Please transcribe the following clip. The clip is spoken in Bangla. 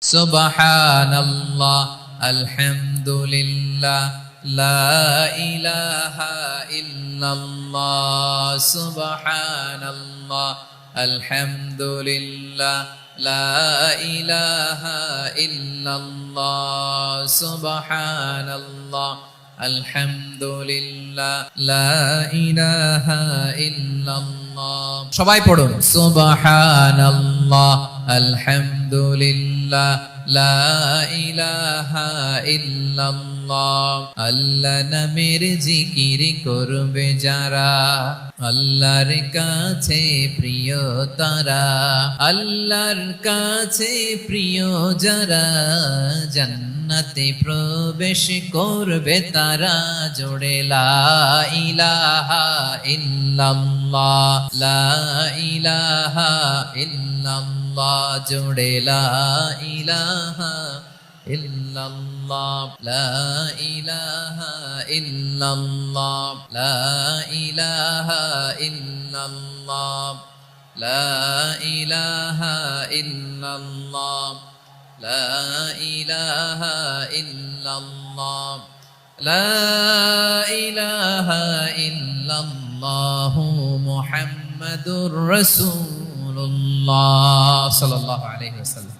সুবহানাল্লাহ, আলহামদুলিল্লাহ, লা ইলাহা ইল্লাল্লাহ। সুবহানাল্লাহ, আলহামদুলিল্লাহ, লা ইলাহা ইল্লাল্লাহ। সুবহানাল্লাহ, আলহামদুলিল্লাহ, লা ইলাহা ইল্লাল্লাহ। সবাই পড়ুন, সুবহানাল্লাহ, আলহামদুলিল্লাহ, লা ইলাহা ইল্লাল্লাহ। আল্লাহ নামের জিকির করবে যারা, আল্লাহর কাছে প্রিয় তারা। আল্লাহর কাছে প্রিয় যারা, জান্নাতে প্রবেশ করবে তারা। জোড়ে লা ইলাহা ইল্লাল্লাহ, লা ইলাহা ইল্লাল্লাহ। জোড়ে লা ইলাহা ইল্লাল্লাহ, লা ইলাহা ইল্লাল্লাহ, লা ইলাহা ইল্লাল্লাহ, লা ইলাহা ইল্লাল্লাহ, লা ইলাহা ইল্লাল্লাহ, লা ইলাহা ইল্লাল্লাহ। মুহাম্মাদুর রাসূলুল্লাহ সাল্লাল্লাহু আলাইহি ওয়াসাল্লাম।